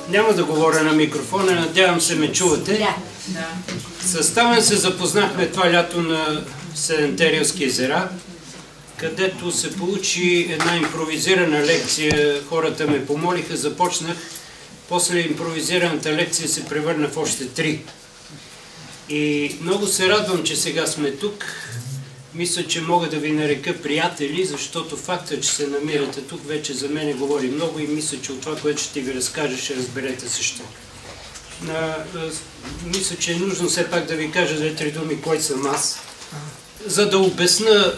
Няма да говоря на микрофона, надявам се ме чувате. С Стамен се запознахме това лято на Седемте Рилски езера, където се получи една импровизирана лекция. Хората ме помолиха, започнах. После импровизираната лекция се превърна в още 3. И много се радвам, че сега сме тук. Мисля, че мога да ви нарека приятели, защото факта, че се намирате тук, вече за мене говори много и мисля, че от това, което ще ви разкажа, ще разберете също. Мисля, че е нужно все пак да ви кажа 2-3 думи, кой съм аз, за да обясна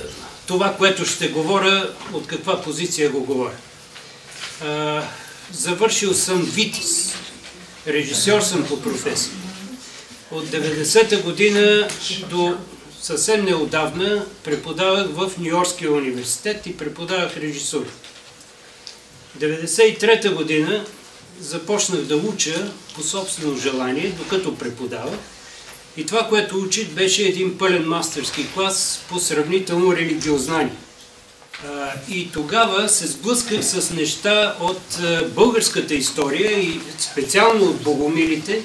това, което ще говоря, от каква позиция го говоря. Завършил съм ВИТИС, режисьор съм по професия. От 90-та година до съвсем неотдавна преподавах в Ню-Йоркския университет и преподавах режисура. 93-та година започнах да уча по собствено желание, докато преподавах. И това, което учих, беше един пълен мастерски клас по сравнително религиознание. И тогава се сблъсках с неща от българската история и специално от богомилите,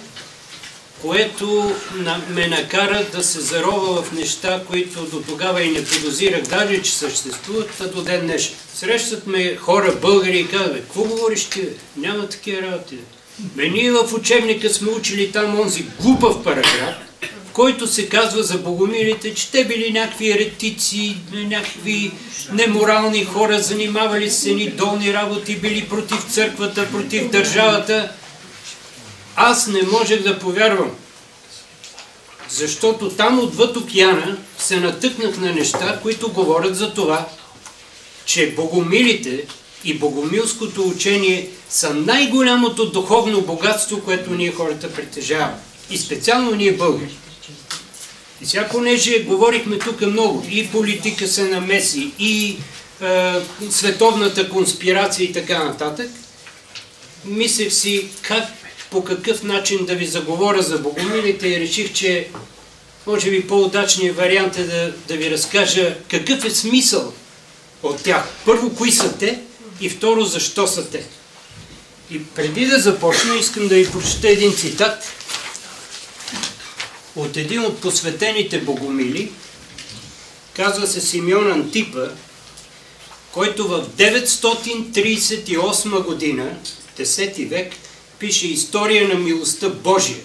което ме накара да се зарова в неща, които до тогава и не подозирах, даже че съществуват, а до ден днешен. Срещат ме хора, българи и казват: какво говориш ти? Няма такива работи. Ние в учебника сме учили там онзи глупав параграф, в който се казва за богомилите, че те били някакви еретици, някакви неморални хора, занимавали се едни долни работи, били против църквата, против държавата. Аз не можех да повярвам, защото там отвъд океана се натъкнах на неща, които говорят за това, че богомилите и богомилското учение са най-голямото духовно богатство, което ние хората притежаваме. И специално ние българи. И сега, понеже говорихме тук много, и политика се намеси, и световната конспирация и така нататък, мислех си по какъв начин да ви заговоря за богомилите и реших, че може би по-удачният вариант е да ви разкажа какъв е смисъл от тях. Първо, кои са те и второ, защо са те. И преди да започна, искам да ви прочета един цитат от един от посветените богомили. Казва се Симеон Антипа, който в 938 година, 10 век, пише история на милостта Божия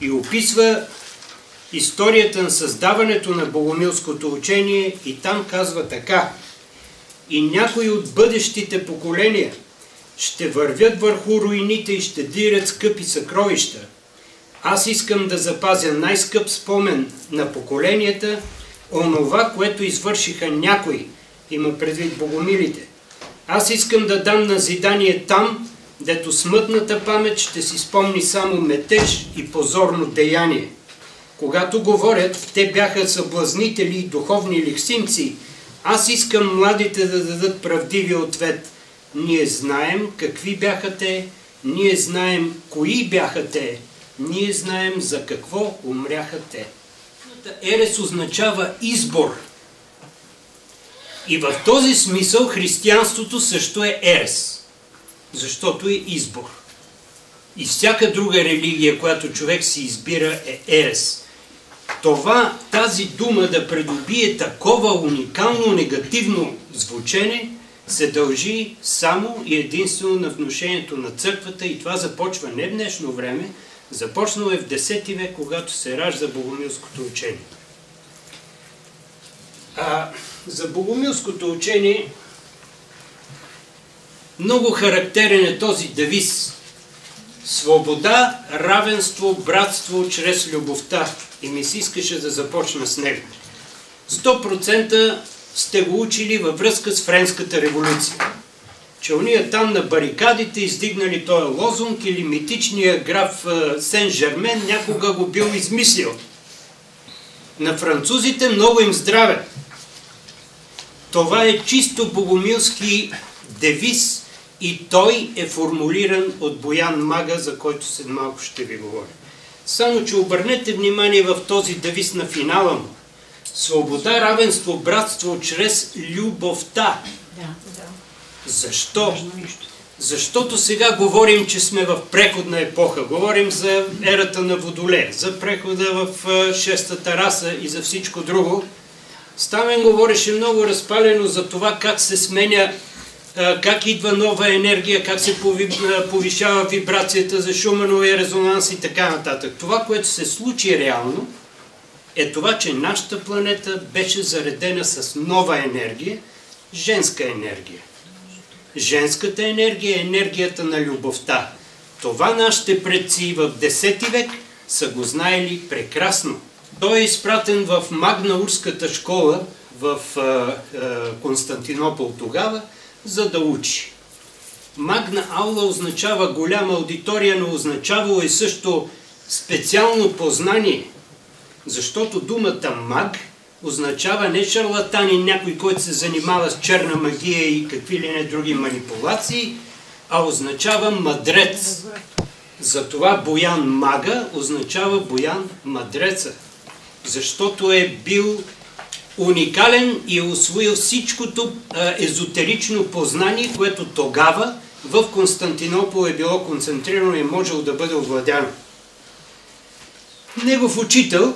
и описва историята на създаването на богомилското учение и там казва така: и някои от бъдещите поколения ще вървят върху руините и ще дирят скъпи съкровища. Аз искам да запазя най-скъп спомен на поколенията, онова, което извършиха някои, има предвид богомилите. Аз искам да дам назидание там, дето смътната памет ще си спомни само метеж и позорно деяние. Когато говорят, те бяха съблазнители и духовни ликсимци, аз искам младите да дадат правдиви ответ. Ние знаем какви бяха те, ние знаем кои бяха те, ние знаем за какво умряха те. Ерес означава избор. И в този смисъл християнството също е ерес. Защото е избор. И всяка друга религия, която човек си избира, е ерес. Тази дума да придобие такова уникално негативно звучене се дължи само и единствено на внушението на църквата и това започва не в днешно време, започнало е в 10 век, когато се ражда богомилското учение. За богомилското учение много характерен е този девиз: свобода, равенство, братство чрез любовта. И ми се искаше да започна с него. 100% сте го учили във връзка с Френската революция. Че уния там на барикадите издигнали този лозунг или митичния граф Сен-Жермен някога го бил измислил. На французите много им здраве. Това е чисто богомилски девиз и той е формулиран от Боян Мага, за който след малко ще ви говоря. Само че обърнете внимание в този девиз на финала му. Свобода, равенство, братство чрез любовта. Защо? Защото сега говорим, че сме в преходна епоха. Говорим за ерата на Водолея, за прехода в шестата раса и за всичко друго. Стамен говореше много разпалено за това как се сменя, как идва нова енергия, как се повишава вибрацията за Шумановия резонанс и така нататък. Това, което се случи реално, е това, че нашата планета беше заредена с нова енергия, женска енергия. Женската енергия е енергията на любовта. Това нашите предци в 10 век са го знаели прекрасно. Той е изпратен в Магнаурската школа в Константинопол тогава, за да учи. Магна аула означава голяма аудитория, но означавало и също специално познание, защото думата маг означава не шарлатанин, някой, който се занимава с черна магия и какви ли не други манипулации, а означава мъдрец. Затова Боян мага означава Боян мъдреца, защото е бил уникален и е усвоил всичкото езотерично познание, което тогава в Константинопол е било концентрирано и можело да бъде овладяно. Негов учител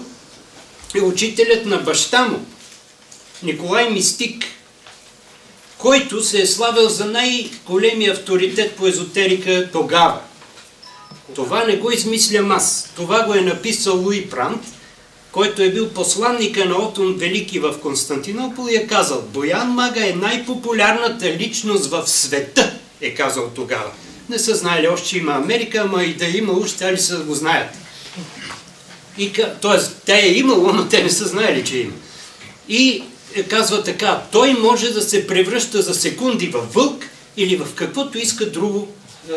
е учителят на баща му, Николай Мистик, който се е славил за най-големия авторитет по езотерика тогава. Това не го измислям аз. Това го е написал Луи Прант, който е бил посланника на Отон Велики в Константинопол и е казал: Боян Мага е най-популярната личност в света, е казал тогава. Не са знаели още, че има Америка, ама и да е имало, ще ли са го знаят. Тоест, те е имало, но те не са знаели, че има. И казва така: той може да се превръща за секунди в вълк или в каквото иска друго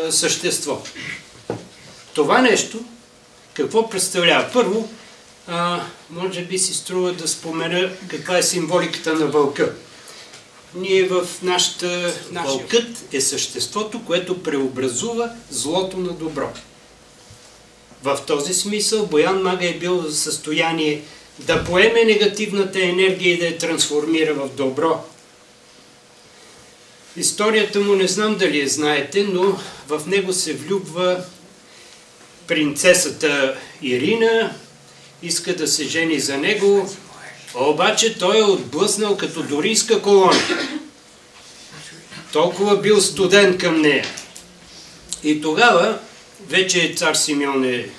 същество. Това нещо какво представлява? Първо, може би си струва да спомена каква е символиката на вълка. Ние в нашата... Вълкът е съществото, което преобразува злото на добро. В този смисъл Боян Мага е бил в състояние да поеме негативната енергия и да я трансформира в добро. Историята му не знам дали я знаете, но в него се влюбва принцесата Ирина, иска да се жени за него, обаче той е отблъснал като дорийска колона. Толкова бил студен към нея. И тогава вече цар Симеон е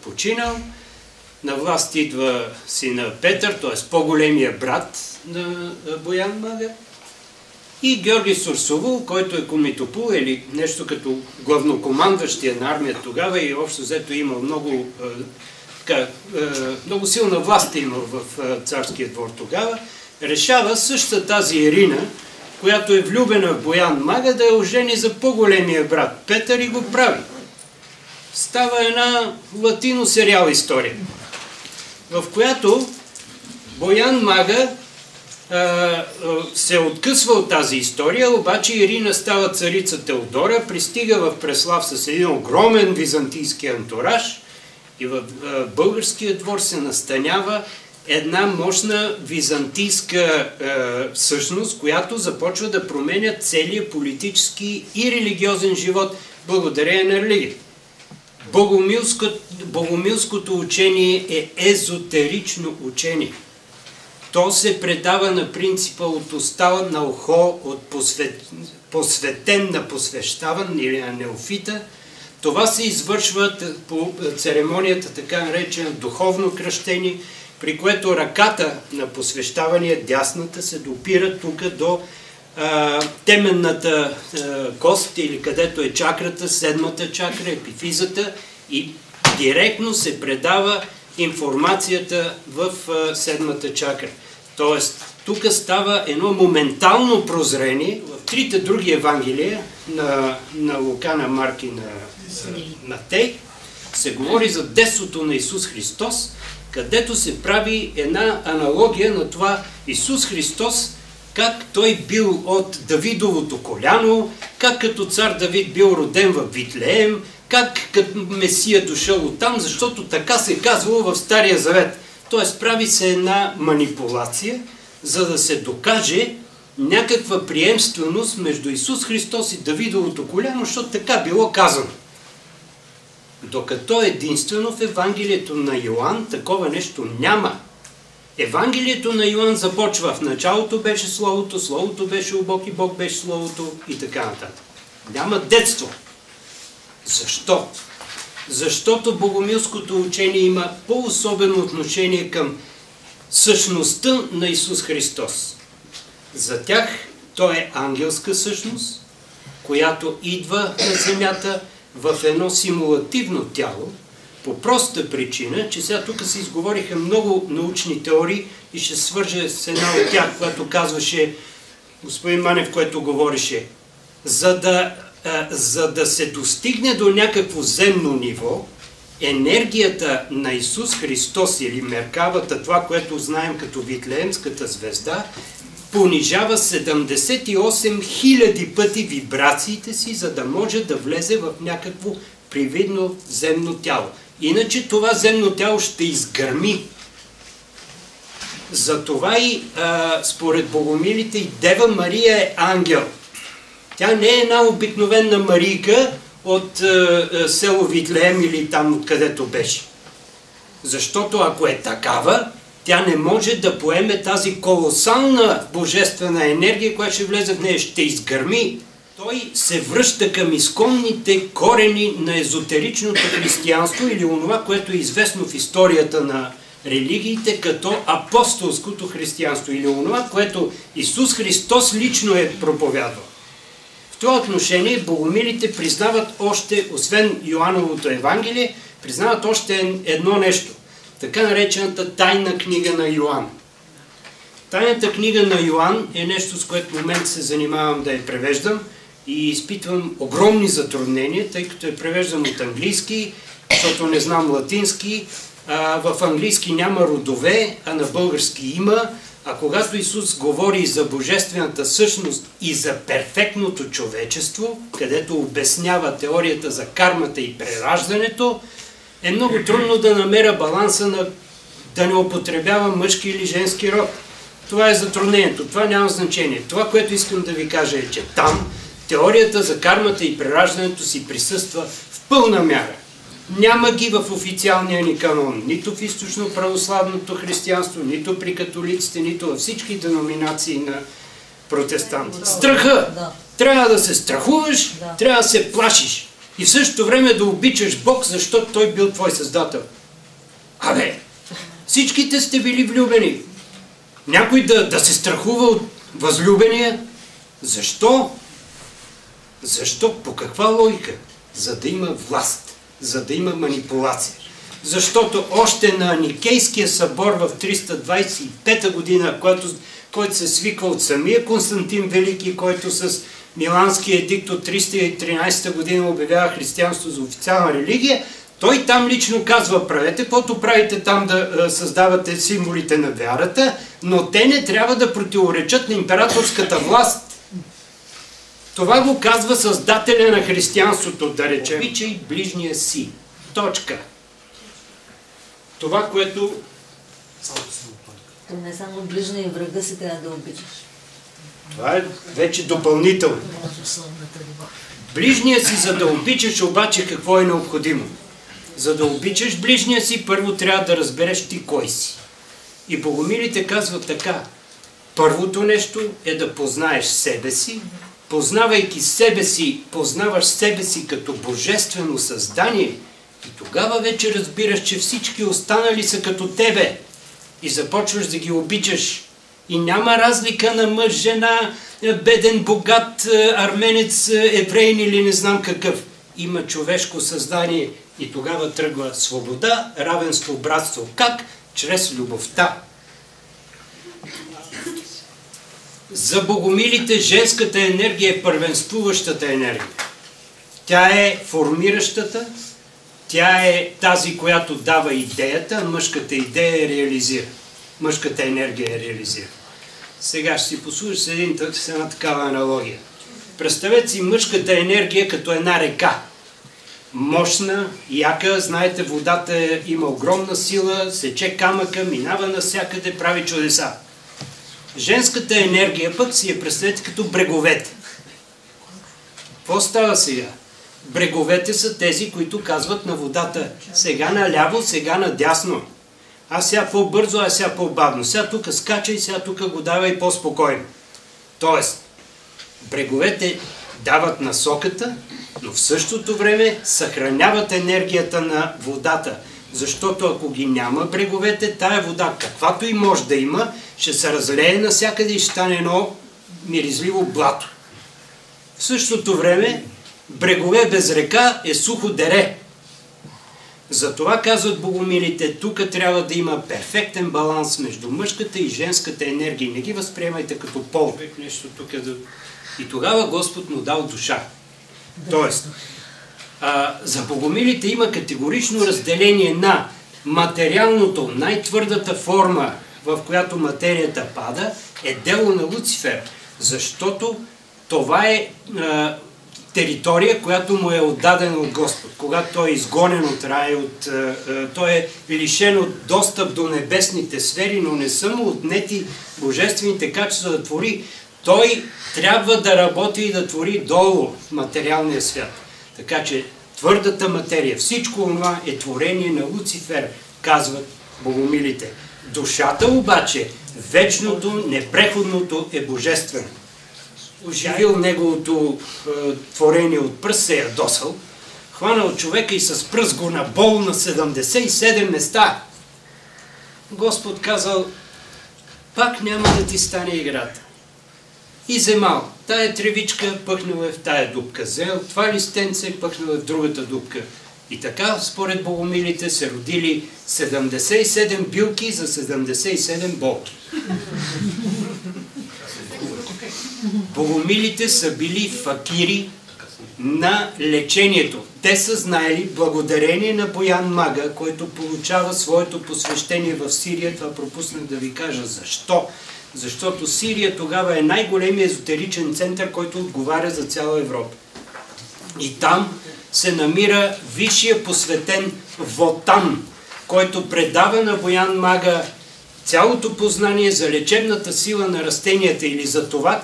починал, на власт идва сина Петър, т.е. по-големия брат на Боян Мага, и Георги Сурсувол, който е комитопул или нещо като главнокомандващия на армия тогава и общо взето имал много силна власт имал в царския двор тогава, решава същата тази Ирина, която е влюбена в Боян Мага, да я ожени за по-големия брат Петър и го прави. Става една латино-сериал история, в която Боян Мага се откъсва от тази история, обаче Ирина става царица Теодора, пристига в Преслав с един огромен византийски антураж и в българския двор се настанява една мощна византийска същност, която започва да променя целия политически и религиозен живот благодарение на религията. Богомилското учение е езотерично учение. То се предава на принципа от уста на ухо, от посветен на посвещаван или на неофита. Това се извършва по церемонията, така наречена духовно кръщение, при което ръката на посвещавания, дясната, се допира тук до теменната кост или където е чакрата, седмата чакра, епифизата, и директно се предава информацията в седмата чакра. Тоест, тук става едно моментално прозрение. В трите други евангелия на Лука, на Марк и на Матей се говори за детството на Исус Христос, където се прави една аналогия на това Исус Христос, как той бил от Давидовото коляно, как като цар Давид бил роден в Витлеем, как като Месия дошъл оттам, защото така се казвало в Стария Завет. Тоест прави се една манипулация, за да се докаже, някаква приемственост между Исус Христос и Давидовото коляно, защото така било казано. Докато единствено в Евангелието на Йоан такова нещо няма. Евангелието на Йоан започва: в началото беше Словото, Словото беше у Бог и Бог беше Словото и така нататък. Няма детство. Защо? Защото богомилското учение има по-особено отношение към същността на Исус Христос. За тях той е ангелска същност, която идва на земята в едно симулативно тяло, по проста причина, че сега тук се изговориха много научни теории и ще свържа с една от тях, която казваше господин Манев, който говореше, за да се достигне до някакво земно ниво, енергията на Исус Христос или Меркавата, това, което знаем като Витлеемската звезда, понижава 78 000 пъти вибрациите си, за да може да влезе в някакво привидно земно тяло. Иначе това земно тяло ще изгърми. Затова и според богомилите и Дева Мария е ангел. Тя не е една обикновена Марийка от село Витлеем или там откъдето беше. Защото ако е такава, тя не може да поеме тази колосална божествена енергия, която ще влезе в нея, ще изгърми. Той се връща към изконните корени на езотеричното християнство или онова, което е известно в историята на религиите като апостолското християнство или онова, което Исус Христос лично е проповядвал. В това отношение богомилите признават още, освен Йоановото Евангелие, признават още едно нещо. Така наречената тайна книга на Йоан. Тайната книга на Йоан е нещо, с което в момента се занимавам да я превеждам и изпитвам огромни затруднения, тъй като я превеждам от английски, защото не знам латински. В английски няма родове, а на български има. А когато Исус говори за божествената същност и за перфектното човечество, където обяснява теорията за кармата и прераждането, е много трудно да намеря баланса да не употребява мъжки или женски род. Това е затруднението, това няма значение. Това, което искам да ви кажа е, че там теорията за кармата и прераждането си присъства в пълна мяра. Няма ги в официалния ни канон, нито в източно-православното християнство, нито при католиците, нито във всички деноминации на протестантите. Страха! Трябва да се страхуваш, трябва да се плашиш. И в същото време да обичаш Бог, защото Той бил твой създател. Абе, всичките сте били влюбени. Някой да се страхува от възлюбения? Защо? Защо? По каква логика? За да има власт. За да има манипулация. Защото още на Никейския събор в 325 година, който се свиква от самия Константин Велики, който с Миланския едикт от 313 година обявява християнство за официална религия, той там лично казва: правете каквото правите там, да създавате символите на вярата, но те не трябва да противоречат на императорската власт. Това го казва създателя на християнството, да речем. Обичай ближния си. Точка. Това, което... Не само ближния и врага си трябва да обичаш. Това е вече допълнително. Ближния си, за да обичаш, обаче какво е необходимо? За да обичаш ближния си, първо трябва да разбереш ти кой си. И богомилите казват така: първото нещо е да познаеш себе си. Познавайки себе си, познаваш себе си като божествено създание и тогава вече разбираш, че всички останали са като тебе и започваш да ги обичаш. И няма разлика на мъж, жена, беден, богат, арменец, евреин или не знам какъв. Има човешко създание и тогава тръгва свобода, равенство, братство. Как? Чрез любовта. За богомилите женската енергия е първенствуващата енергия. Тя е формиращата, тя е тази, която дава идеята, а мъжката идея е реализира. Мъжката енергия е реализира. Сега ще си послужа с една такава аналогия. Представете си мъжката енергия като една река. Мощна, яка, знаете, водата има огромна сила, сече камъка, минава навсякъде, прави чудеса. Женската енергия пък си я представете като бреговете. Какво става сега? Бреговете са тези, които казват на водата сега наляво, сега надясно. А сега по-бързо, а сега по-бавно. Сега тук скачай, сега тук го давай по-спокойно. Тоест, бреговете дават насоката, но в същото време съхраняват енергията на водата. Защото ако ги няма бреговете, тая вода, каквато и може да има, ще се разлее навсякъде и ще стане едно миризливо блато. В същото време, брегове без река е сухо дере. Затова казват богомилите, тук трябва да има перфектен баланс между мъжката и женската енергия. Не ги възприемайте като пол. Нещо тук да... И тогава Господ му дал душа. Тоест, за богомилите има категорично разделение на материалното, най-твърдата форма, в която материята пада, е дело на Луцифер. Защото това е територия, която му е отдадена от Господ. Когато той е изгонен от рая, той е лишен от достъп до небесните сфери, но не са му отнети божествените качества да твори. Той трябва да работи и да твори долу в материалния свят. Така че твърдата материя, всичко това е творение на Луцифер, казват богомилите. Душата обаче, вечното, непреходното е божествено. Оживил неговото творение от пръст, се ядосал, хванал човека и с пръст го набол на 77 места. Господ казал, пак няма да ти стане играта. И вземал тая тревичка, пъхнал е в тая дупка, взел това листенце, пъхнал е в другата дупка. И така, според богомилите, се родили 77 билки за 77 болки. Богомилите са били факири на лечението. Те са знаели, благодарение на Боян Мага, който получава своето посвещение в Сирия, това пропуснах да ви кажа защо. Защото Сирия тогава е най-големият езотеричен център, който отговаря за цяла Европа. И там се намира висшия посветен Вотан, който предава на Боян Мага цялото познание за лечебната сила на растенията или за това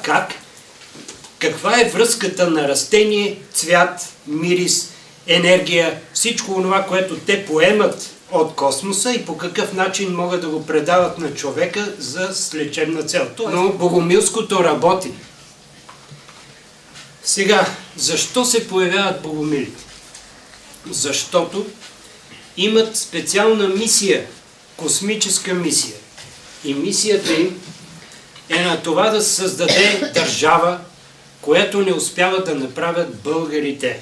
каква е връзката на растение, цвят, мирис, енергия, всичко това, което те поемат от космоса и по какъв начин могат да го предават на човека за лечебна цел. Но богомилското работи. Сега, защо се появяват богомилите? Защото имат специална мисия, космическа мисия. И мисията им е на това да се създаде държава, която не успяват да направят българите.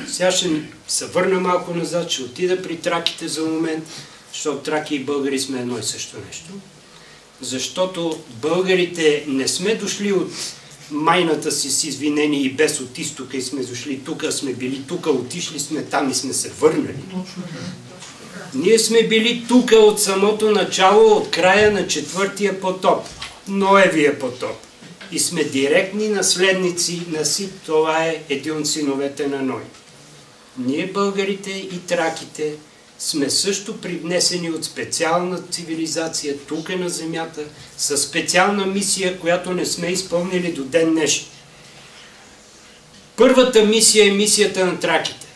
Сега ще се върна малко назад, ще отида при траките за момент, защото траки и българи сме едно и също нещо. Защото българите не сме дошли от майната си с извинение и без от изтока и сме дошли тук, сме били тук, отишли сме там и сме се върнали. Ние сме били тук от самото начало, от края на четвъртия потоп, Ноевия потоп. И сме директни наследници на Сит, това е един от синовете на Ной. Ние българите и траките сме също привнесени от специална цивилизация тук на земята, със специална мисия, която не сме изпълнили до ден днешен. Първата мисия е мисията на траките.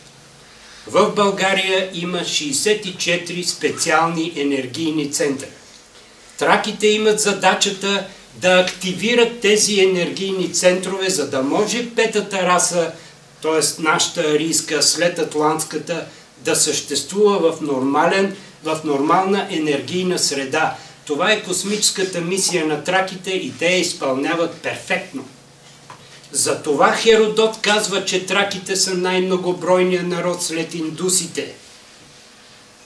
В България има 64 специални енергийни центъра. Траките имат задачата да активират тези енергийни центрове, за да може петата раса, т.е. нашата арийска, след атлантската, да съществува в нормална енергийна среда. Това е космическата мисия на траките и те я изпълняват перфектно. Затова Херодот казва, че траките са най-многобройният народ след индусите.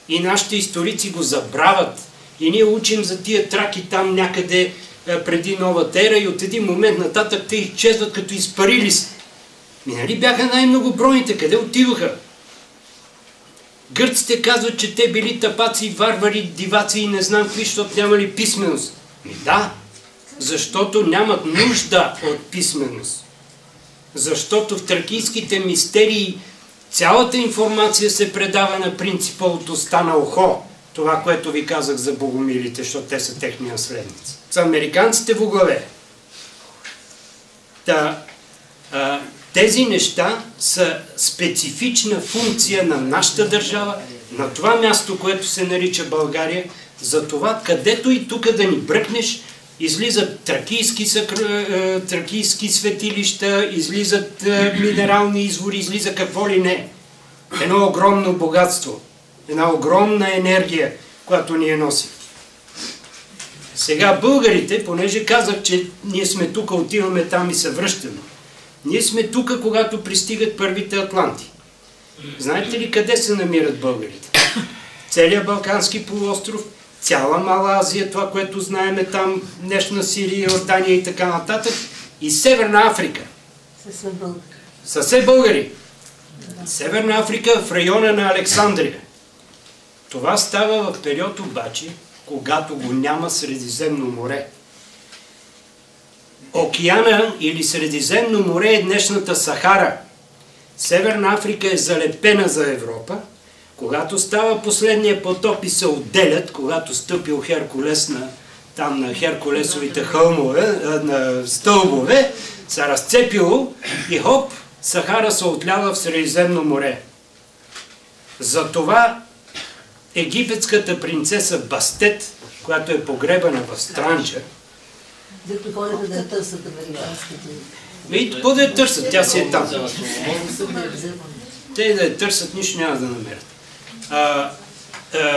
И нашите историци го забравят. И ние учим за тия траки там някъде преди новата ера и от един момент нататък те изчезват като изпарили се. Нали бяха най-многобройните? Къде отиваха? Гърците казват, че те били тапаци, варвари, диваци и не знам какви, защото нямали писменост. Да, защото нямат нужда от писменост. Защото в тракийските мистерии цялата информация се предава на принципа от уста на ухо. Това, което ви казах за богомилите, защото те са техни наследници. с американците в главе. Тези неща са специфична функция на нашата държава, на това място, което се нарича България. За това, където и тук да ни бръкнеш, излизат тракийски светилища, излизат минерални извори, излиза какво ли не. Едно огромно богатство, една огромна енергия, която ние носим. Сега българите, понеже казах, че ние сме тук, отиваме там и се връщаме. Ние сме тук, когато пристигат първите атланти. Знаете ли къде се намират българите? Целият Балкански полуостров, цяла Мала Азия, това, което знаеме там, днешна Сирия, Йордания и така нататък, и Северна Африка. Са все българи. Северна Африка в района на Александрия. Това става в период обаче, когато го няма Средиземно море. Океана или Средиземно море е днешната Сахара. Северна Африка е залепена за Европа. Когато става последния потоп и се отделят, когато стъпил Херкулес там на Херкулесовите хълмове, на стълбове, се разцепило и хоп, Сахара се отлява в Средиземно море. Затова египетската принцеса Бастет, която е погребана в Странджа, дето ходиха да я търсят американските. Какво да я търсят? Тя си е там. Те да я търсят, нищо няма да намерят.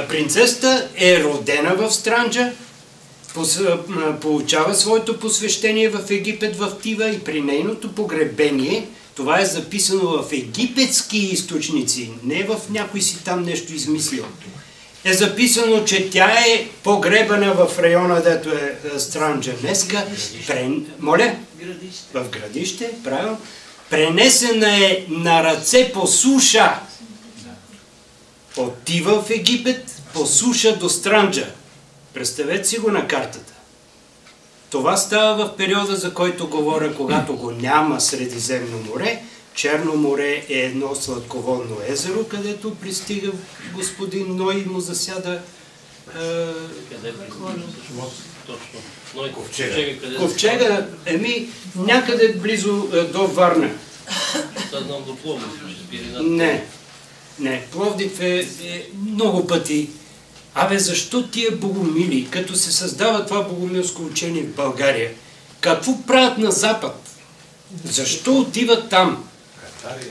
Принцесата е родена в Странджа, получава своето посвещение в Египет, в Тива, и при нейното погребение, това е записано в египетски източници, не в някой си там нещо измислил, е записано, че тя е погребана в района, дето е Странджа днеска. Моля? В Градище, правилно. Пренесена е на ръце по суша. Отива в Египет по суша до Странджа. Представете си го на картата. Това става в периода, за който говоря, когато го няма Средиземно море. Черно море е едно сладководно езеро, където пристига господин Ной и му засяда ковчега, някъде близо до Варна. Не, Пловдив е много пъти. Защо тия богомили, като се създава това богомилско учение в България, какво правят на Запад? Защо отиват там?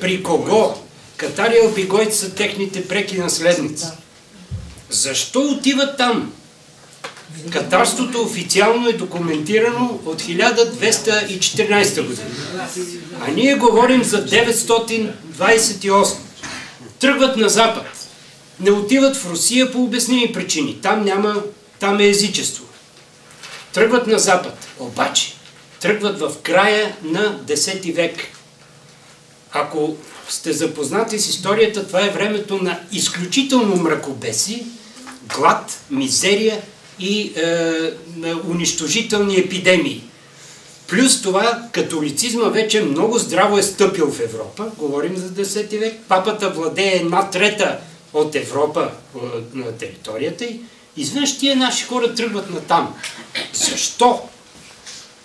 При кого? Катар и Албигойт са техните преки наследници. Защо отиват там? Катарството официално е документирано от 1214 година. А ние говорим за 928. Тръгват на Запад. Не отиват в Русия по обясними причини. Там е езичество. Тръгват на Запад. Обаче, тръгват в края на 10 век. Ако сте запознати с историята, това е времето на изключително мракобесие, глад, мизерия и унищожителни епидемии. Плюс това, католицизма вече много здраво е стъпил в Европа. Говорим за 10 век. Папата владее 1/3 от Европа на територията й. Изведнъж тия наши хора тръгват натам. Защо?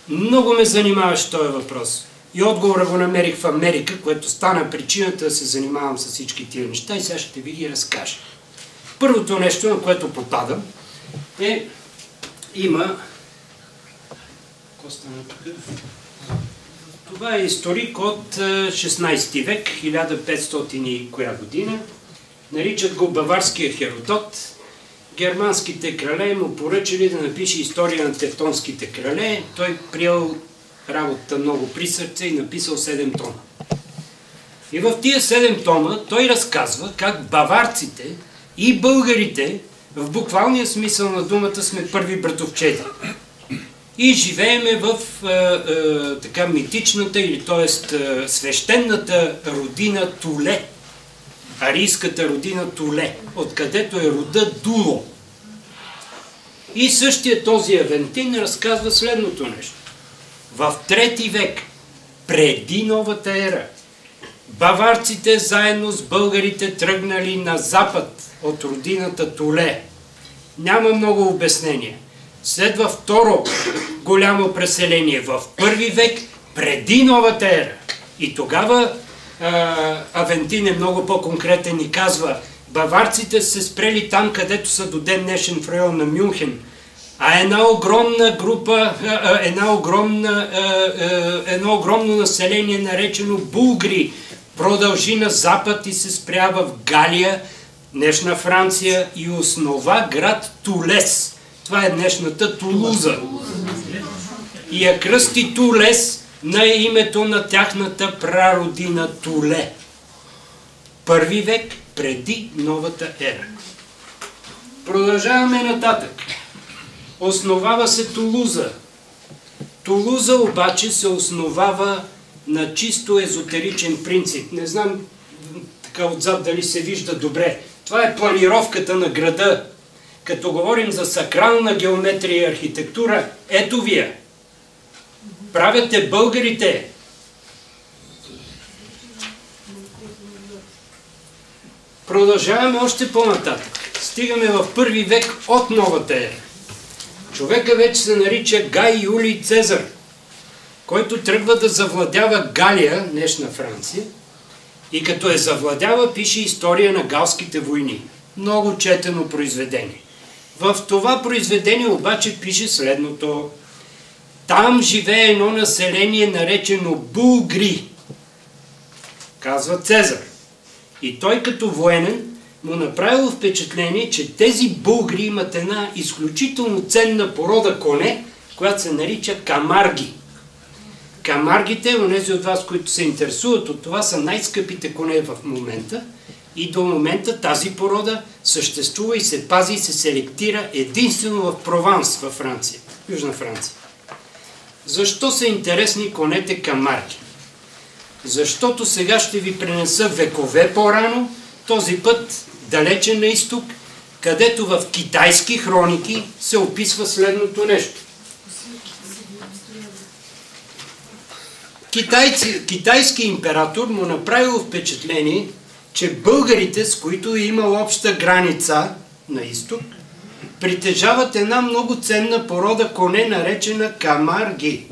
Много ме занимаваше този въпрос. И отговора го намерих в Америка, което стана причината да се занимавам с всички тия неща, и сега ще ви ги разкажа. Първото нещо, на което попадам, това е историк от 16 век, 1500 и коя година. Наричат го Баварския Херодот. Германските крале му поръчали да напише история на тевтонските крале. Той приел работата много при сърце и написал 7 тома. И в тия 7 тома той разказва как баварците и българите, в буквалния смисъл на думата, сме първи братовчеди. И живееме в така митичната, или т.е. свещената родина Туле. Арийската родина Туле, откъдето е рода Дуло. И същия този Авентин разказва следното нещо. В 3 век, преди новата ера, баварците заедно с българите тръгнали на запад от родината Туле. Няма много обяснения. Следва второ голямо преселение в първи век, преди новата ера. И тогава Авентин е много по-конкретен и казва: баварците се спрели там, където са до ден днешен в район на Мюнхен. А едно огромно население, наречено булгри, продължи на запад и се спря в Галия, днешна Франция, и основа град Тулес. Това е днешната Тулуза. И я кръсти Тулес на името на тяхната прародина Туле. Първи век преди новата ера. Продължаваме нататък. Основава се Тулуза. Тулуза обаче се основава на чисто езотеричен принцип. Не знам така отзад дали се вижда добре. Това е планировката на града. Като говорим за сакрална геометрия и архитектура, ето вие. Правите българите. Продължаваме още по-нататък. Стигаме в първи век от новата ера. Човека вече се нарича Гай Юлий Цезар, който тръгва да завладява Галия, днешна Франция, и като завладява, пише история на галските войни. Много четено произведение. В това произведение обаче пише следното: там живее едно население, наречено булгри, казва Цезар. И той като военен му направило впечатление, че тези булгри имат една изключително ценна порода коне, която се нарича камарги. Камаргите, онези от вас, които се интересуват от това, са най-скъпите коне в момента, и до момента тази порода съществува и се пази и се селектира единствено в Прованс, във Франция, Южна Франция. Защо са интересни конете камарги? Защото сега ще ви пренеса векове по-рано, този път далече на изток, където в китайски хроники се описва следното нещо. Китайски император му направил впечатление, че българите, с които е имал обща граница на изток, притежават една много ценна порода коне, наречена камарги.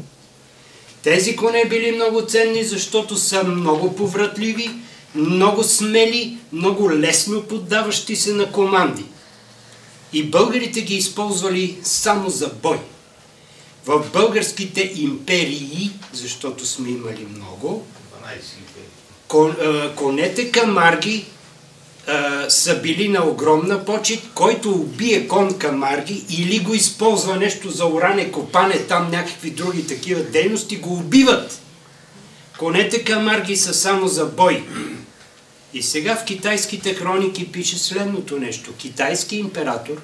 Тези коне били много ценни, защото са много повратливи, много смели, много лесно поддаващи се на команди. И българите ги използвали само за бой. В българските империи, защото сме имали много, конете камарги са били на огромна почет. Който убие кон камарги или го използва нещо за оране, копане, там някакви други такива дейности, го убиват. Конете камарги са само за бой. И сега в китайските хроники пише следното нещо. Китайски император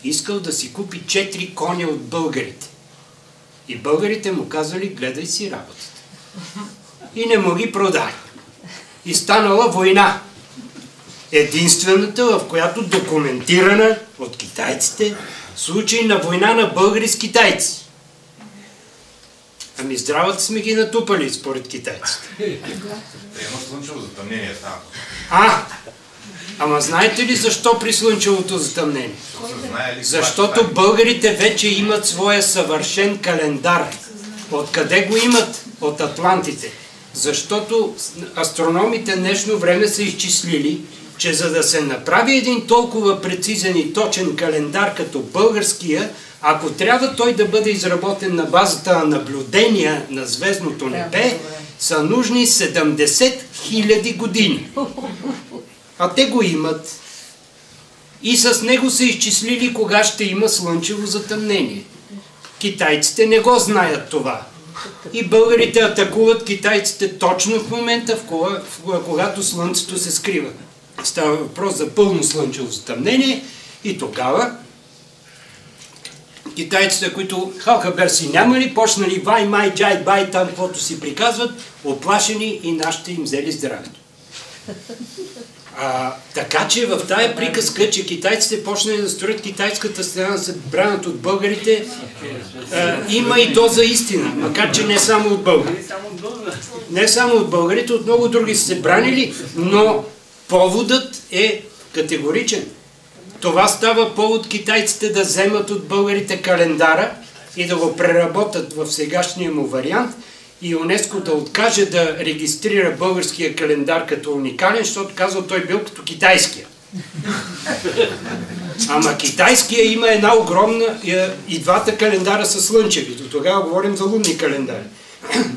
искал да си купи 4 коня от българите. И българите му казали: гледай си работата. И не му ги продали. И станала война. Единствената, в която документирана от китайците случай на война на българи с китайци. Ами здравата сме ги натупали, според китайците. Има слънчево затъмнение там. Ама знаете ли защо при слънчевото затъмнение? Защото българите вече имат своя съвършен календар. Откъде го имат? От атлантите. Защото астрономите днешно време са изчислили, че за да се направи един толкова прецизен и точен календар като българския, ако трябва той да бъде изработен на базата на наблюдения на звездното небе, са нужни 70 000 години. А те го имат. И с него са изчислили кога ще има слънчево затъмнение. Китайците не го знаят това. И българите атакуват китайците точно в момента, когато слънцето се скрива. Става въпрос за пълно слънчево затъмнение и тогава китайците, които халхабер си нямали, почнали вай, май, джай, бай, там, каквото си приказват, оплашени и нашите им взели здравето. Така че в тая приказка, че китайците почнали да строят китайската стена, да се бранят от българите, има и доза истина, макар че не само от българите. Не само от българите, от много други са се бранили, но поводът е категоричен. Това става повод китайците да вземат от българите календара и да го преработят в сегашния му вариант и ЮНЕСКО да откаже да регистрира българския календар като уникален, защото казва, той бил като китайския. Ама китайския има една огромна... И двата календара са слънчеви. До тогава говорим за лунни календари.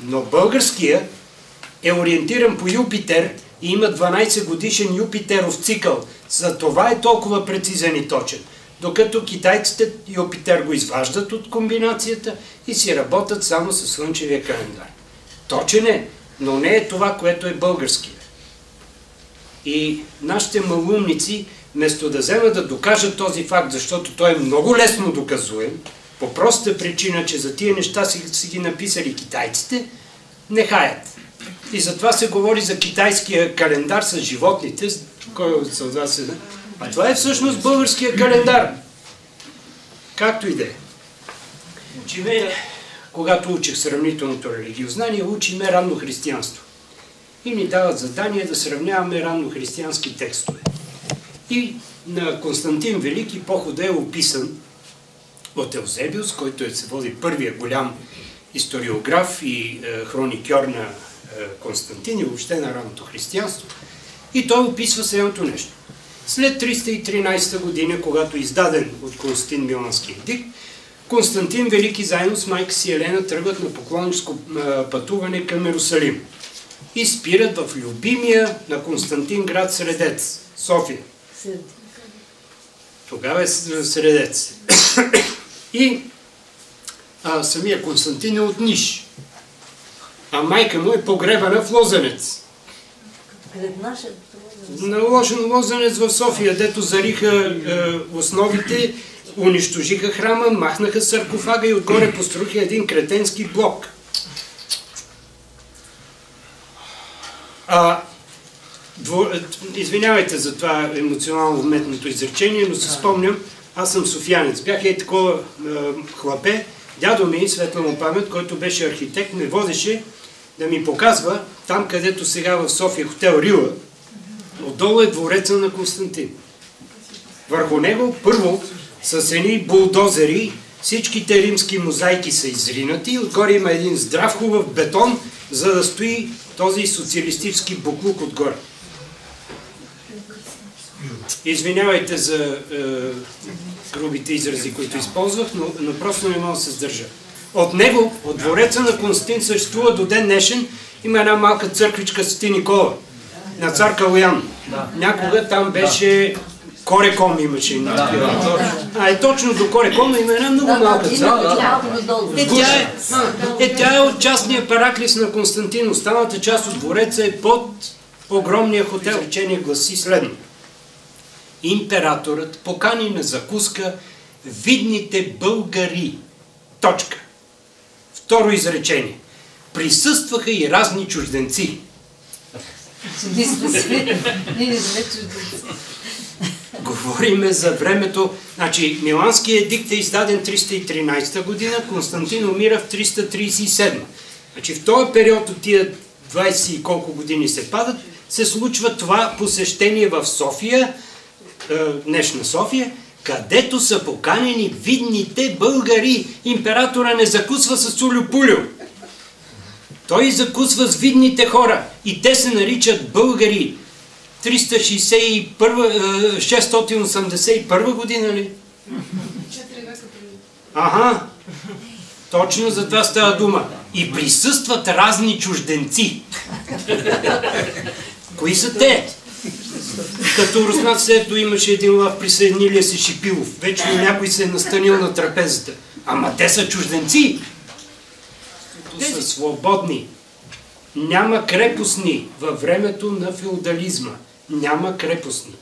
Но българския е ориентиран по Юпитер и има 12 годишен Юпитеров цикъл. За това е толкова прецизен и точен. Докато китайците Юпитер го изваждат от комбинацията и си работят само с слънчевия календар. Точен е, но не е това, което е българския. И нашите малумници, вместо да вземат да докажат този факт, защото той е много лесно доказуем, по простата причина, че за тия неща си ги написали китайците, не хаят. И затова се говори за китайския календар с животните, кой от вас е... А това е всъщност българския календар. Както и да е. Учиме, когато учих сравнителното религиознание, учиме ранно християнство. И ни дават задание да сравняваме раннохристиянски текстове. И на Константин Велики похода е описан от Евзебиус, който се води първия голям историограф и хроникьор на Константин и въобще на ранното християнство. И той описва следното нещо. След 313 година, когато издаден от Константин Милански едикт, Константин Велики заедно с майка си Елена тръгват на поклонническо пътуване към Иерусалим. И спират в любимия на Константин град Средец, София. Тогава е Средец. И самия Константин е от Ниш. А майка му е погребана в Лозенец. Наложен Лозенец в София, дето зариха основите, унищожиха храма, махнаха саркофага и отгоре построиха един кретенски блок. Извинявайте за това емоционално вметното изречение, но се спомням, аз съм софиянец. Бях и такова хлапе. Дядо ми, светла му памет, който беше архитект, ме водеше да ми показва там, където сега в София хотел Рила, отдолу е двореца на Константин. Върху него, първо, с едни булдозери, всичките римски мозайки са изринати, отгоре има един здрав хубав бетон, за да стои този социалистически буклук отгоре. Извинявайте за грубите изрази, които използвах, но просто не мога да се сдържа. От него, от двореца на Константин, съществува до ден днешен, има една малка църквичка Свети Никола, на цар Калоян. Някога там беше Кореком имаше. Точно до Кореком има една много малка църква. Тя е от частния параклис на Константин. Останалата част от двореца е под огромния хотел. Речение гласи следно. Императорът покани на закуска видните българи. Точка. Второ изречение. Присъстваха и разни чужденци. Говориме за времето... Значи, Миланският едикт е издаден 313 година, Константин умира в 337. Значи, в този период от тия 20 и колко години се падат, се случва това посещение в София, днешна София, където са поканени видните българи. Императора не закусва с цулю-пулю. Той закусва с видните хора и те се наричат българи. 681 година ли? 4 века преди. Ага, точно за това става дума. И присъстват разни чужденци. Кои са те? Като Руснак Сето имаше един лав, присъединилия се Шипилов. Вечно някой се е настанил на трапезата. Ама те са чужденци. Те са свободни. Няма крепостни във времето на феодализма. Няма крепостни.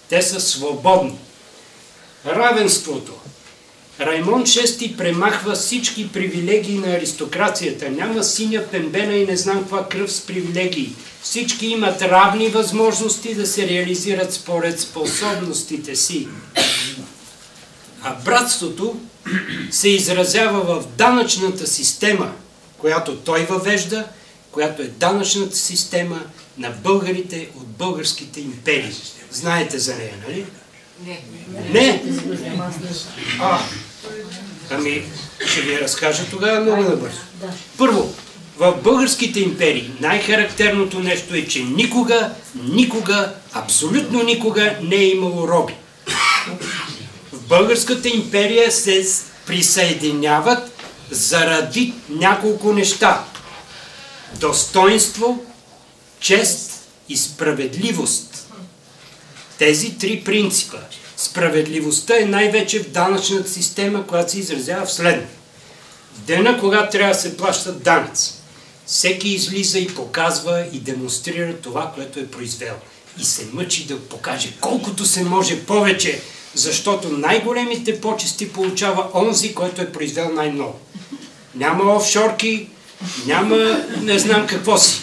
Те са свободни. Равенството. Раймон VI премахва всички привилегии на аристокрацията. Няма синя пембена и не знам каква кръв с привилегии. Всички имат равни възможности да се реализират според способностите си. А братството се изразява в данъчната система, която той въвежда, която е данъчната система на българите от българските империи. Знаете за нея, нали? Не? Ами, ще ви разкажа тогава много набързо. Първо, в българските империи най-характерното нещо е, че никога, абсолютно никога не е имало роби. В българската империя се присъединяват заради няколко неща. Достоинство, чест и справедливост. Тези три принципа. Справедливостта е най-вече в данъчната система, която се изразява в следно. В дена, когато трябва да се плащат данъци, всеки излиза и показва и демонстрира това, което е произвел. И се мъчи да покаже колкото се може повече, защото най-големите почести получава онзи, който е произвел най-много. Няма офшорки, няма не знам какво си.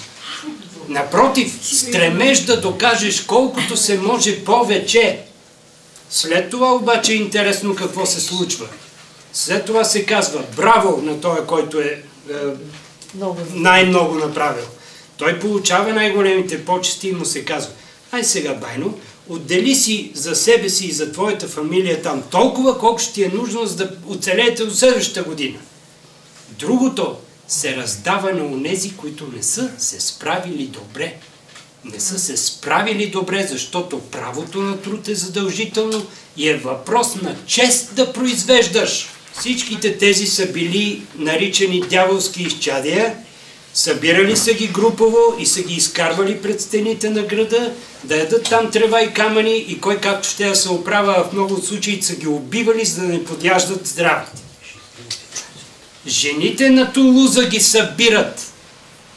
Напротив, стремеж да докажеш колкото се може повече. След това обаче е интересно какво се случва. След това се казва браво на този, който е най-много направил. Той получава най-големите почести и му се казва: ай сега, байно, отдели си за себе си и за твоята фамилия там толкова, колко ще ти е нужно, за да оцелеете до следващата година. Другото се раздава на онези, които не са се справили добре. Не са се справили добре, защото правото на труд е задължително и е въпрос на чест да произвеждаш. Всичките тези са били наричани дяволски изчадия, събирали са ги групово и са ги изкарвали пред стените на града, да ядат там трева и камъни и кой както ще да се оправя, в много случаи са ги убивали, за да не подяждат здравите. Жените на Тулуза ги събират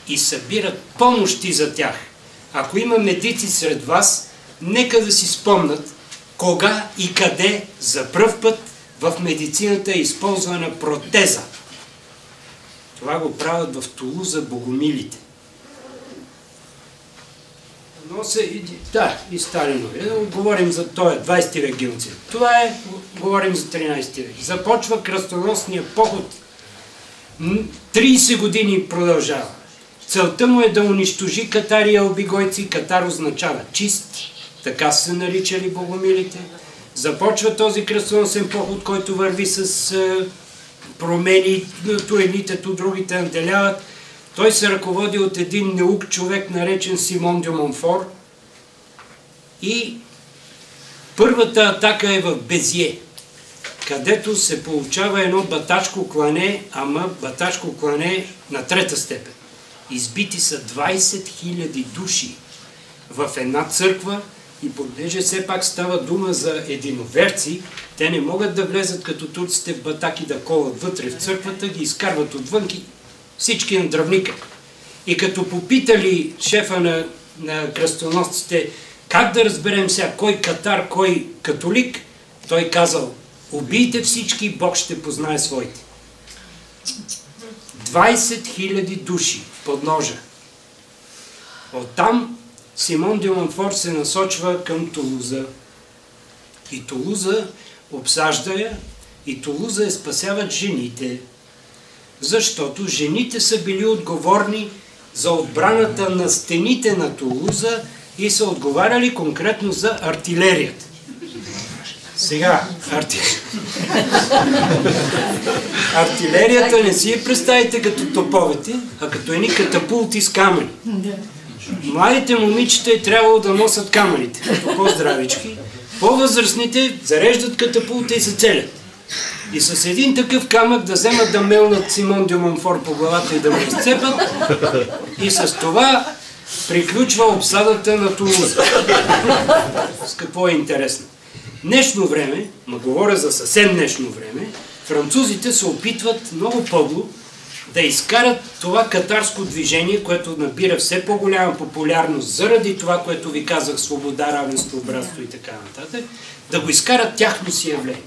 и събират помощи за тях. Ако има медици сред вас, нека да си спомнат кога и къде за пръв път в медицината е използвана протеза. Това го правят в Тулуза богомилите. Но да, и Сталинови. Говорим за този 20 век геноцид. Това е, говорим за 13 век. Започва кръстоносния поход. 30 години продължава. Целта му е да унищожи Катар и албигойци. Катар означава чист. Така са се наричали богомилите. Започва този кръстоносен поход, който върви с промени, ту едните, ту другите наделяват. Той се ръководи от един неук човек, наречен Симон де Монфор. И първата атака е в Безие, където се получава едно баташко клане, ама баташко клане на трета степен. Избити са 20 000 души в една църква и понеже все пак става дума за единоверци, те не могат да влезат като турците в батаки да колат вътре в църквата, ги изкарват отвънки всички на дръвника. И като попитали шефа на кръстоносците как да разберем сега кой катар, кой католик, той казал: убийте всички, Бог ще познае своите. 20 000 души под ножа. Оттам Симон де Монфор се насочва към Тулуза. И Тулуза обсажда я, и Тулуза я спасяват жените. Защото жените са били отговорни за отбраната на стените на Тулуза и са отговаряли конкретно за артилерията. Сега, артилерията не си я представите като топовете, а като едни катапулти с камъни. Младите момичета е трябвало да носят камъните, като по-здравички. По-възрастните зареждат катапулта и се целят. И с един такъв камък да вземат да мелнат Симон де Монфор по главата и да му изцепат. И с това приключва обсадата на Тулуза. С какво е интересно? Днешно време, говоря за съвсем днешно време, французите се опитват много подло да изкарат това катарско движение, което набира все по-голяма популярност заради това, което ви казах, свобода, равенство, братство и така нататък, да го изкарат тяхно си явление.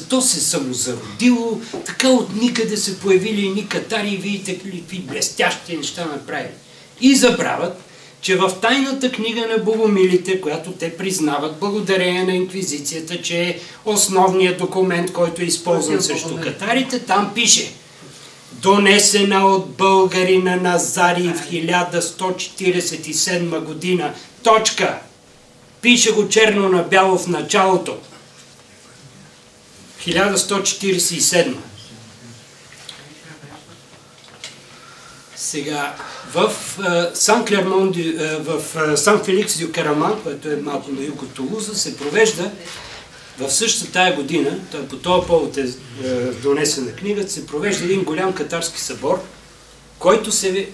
То се самозародило, така от никъде се появили едни катари и видите какви блестящи неща направили. И забравят, че в тайната книга на богомилите, която те признават благодарение на инквизицията, че е основният документ, който е използван срещу катарите, там пише: донесена от българина Назарий в 1147 година. Точка. Пише го черно на бяло в началото. 1147. Сега, в Сан-Феликс-дю-Караман, което е малко на юг от Тулуза, се провежда в същата тая година, по този повод е донесена книгата, се провежда един голям катарски събор, който се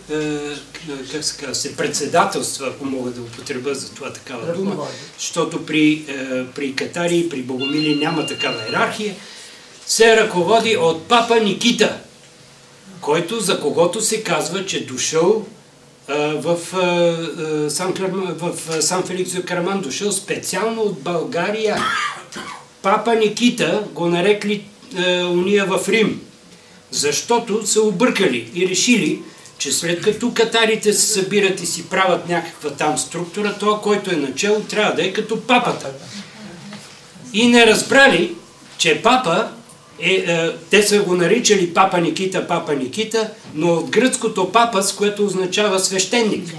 председателства, ако мога да употребя за това такава дума, защото при катари и при богомили няма такава иерархия, се ръководи от папа Никита, който, за когото се казва, че дошъл в Сан-Феликс-дю-Караман, дошъл специално от България. Папа Никита го нарекли уния в Рим, защото са объркали и решили, че след като катарите се събират и си правят някаква там структура, това, който е начало, трябва да е като папата. И не разбрали, че папа те са го наричали Папа Никита, но от гръцкото папа, с което означава свещеник.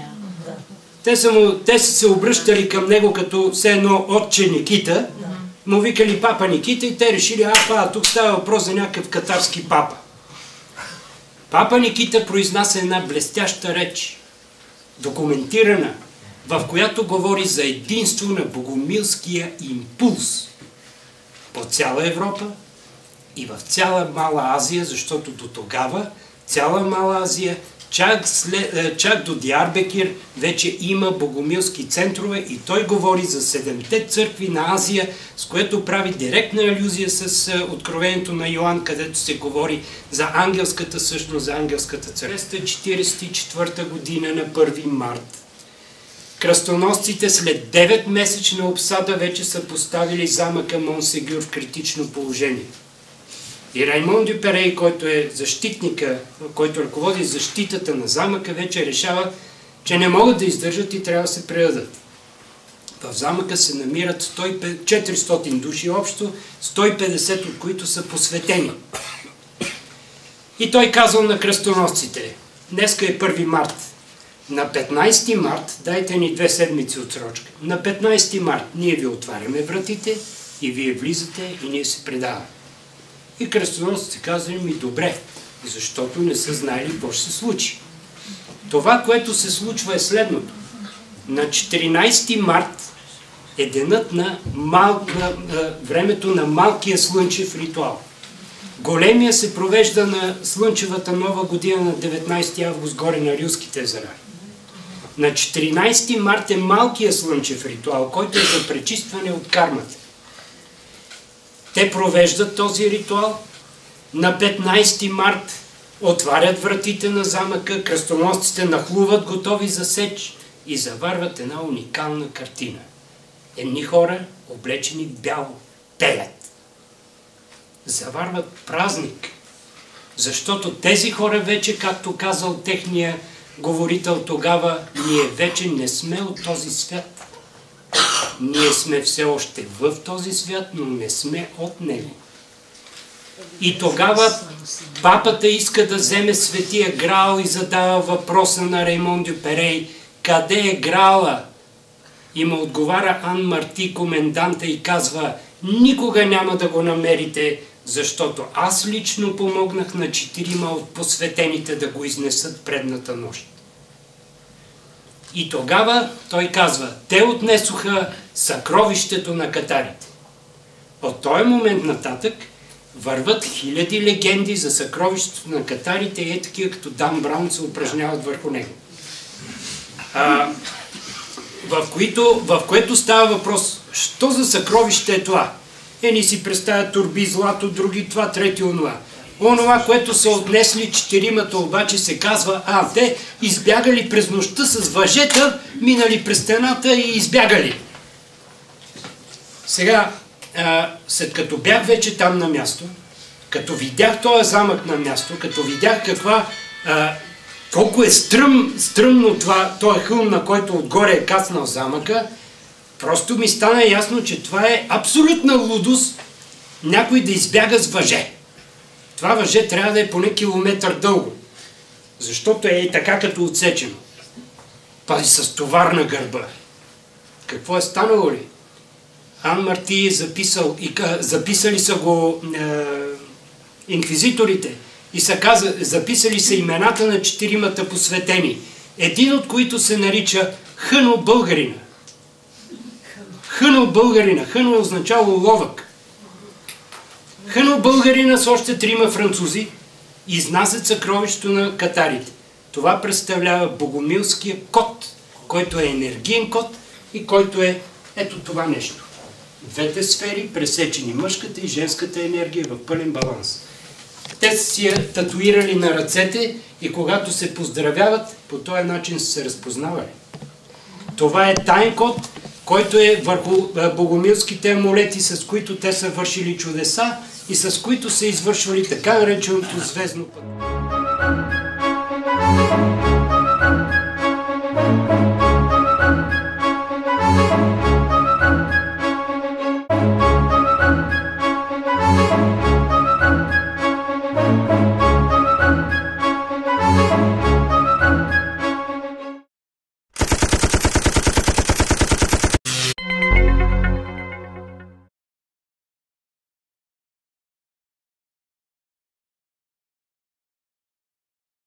Те са се обръщали към него като все едно отче Никита, му викали Папа Никита и те решили, тук става въпрос за някакъв катарски папа. Папа Никита произнася една блестяща реч, документирана, в която говори за единство на богомилския импулс по цяла Европа и в цяла Мала Азия, защото до тогава цяла Мала Азия, чак до Диарбекир, вече има богомилски центрове и той говори за 7-те църкви на Азия, с което прави директна алюзия с откровението на Йоан, където се говори за ангелската същност, за ангелската църква. 244 година на 1 март. Кръстоносците след 9-месечна обсада вече са поставили замъка Монсегюр в критично положение. И Раймон дю Перей, който е защитника, който ръководи защитата на замъка, вече решава, че не могат да издържат и трябва да се предадат. В замъка се намират 400 души общо, 150 от които са посветени. И той казал на кръстоносците, днеска е 1 март, на 15 март, дайте ни 2 седмици отсрочка, на 15 март ние ви отваряме вратите и вие влизате и ние се предаваме. И кръстоносците казали ми добре, защото не са знаели какво ще се случи. Това, което се случва е следното. На 14 март е денът на времето на малкия слънчев ритуал. Големия се провежда на слънчевата нова година на 19 август горе на Рилските езера. На 14 март е малкия слънчев ритуал, който е за пречистване от кармата. Те провеждат този ритуал. На 15 март отварят вратите на замъка, кръстоносците нахлуват готови за сеч и заварват една уникална картина. Едни хора, облечени в бяло, пеят. Заварват празник, защото тези хора вече, както казал техния говорител тогава, ние вече не сме от този свят. Ние сме все още в този свят, но не сме от него. И тогава папата иска да вземе Светия Граал и задава въпроса на Раймон дю Перей, къде е Граала? И му отговаря Ан Марти, коменданта, и казва, никога няма да го намерите, защото аз лично помогнах на 4 от посветените да го изнесат предната нощ. И тогава той казва, те отнесоха съкровището на катарите. От този момент нататък върват хиляди легенди за съкровището на катарите и такива като Дан Браун се упражняват върху него. В което става въпрос, що за съкровище е това? Едни си представят турби, злато, други това, трети онова. Онова, което са отнесли 4-мата, обаче се казва, те избягали през нощта с въжета, минали през стената и избягали. Сега, след като бях вече там на място, като видях този замък на място, като видях колко е стръмно този хълм, на който отгоре е кацнал замъка, просто ми стана ясно, че това е абсолютна лудост някой да избяга с въже. Това въже трябва да е поне километър дълго, защото е така като отсечено. Пази с товар на гърба. Какво е станало ли? Ан Марти е записал, записали са го инквизиторите и са записали са имената на 4-мата посветени. Един от които се нарича Хъно българина. Хъно българина. Хъно означава ловък. Хъно българина с още 3 французи изнасят съкровището на катарите. Това представлява богомилския код, който е енергиен код и който е ето това нещо. Двете сфери, пресечени мъжката и женската енергия в пълен баланс. Те са си я татуирали на ръцете и когато се поздравяват, по този начин са се разпознавали. Това е таен код, който е върху богомилските амулети, с които те са вършили чудеса и с които са извършвали така нареченото звездно пътуване.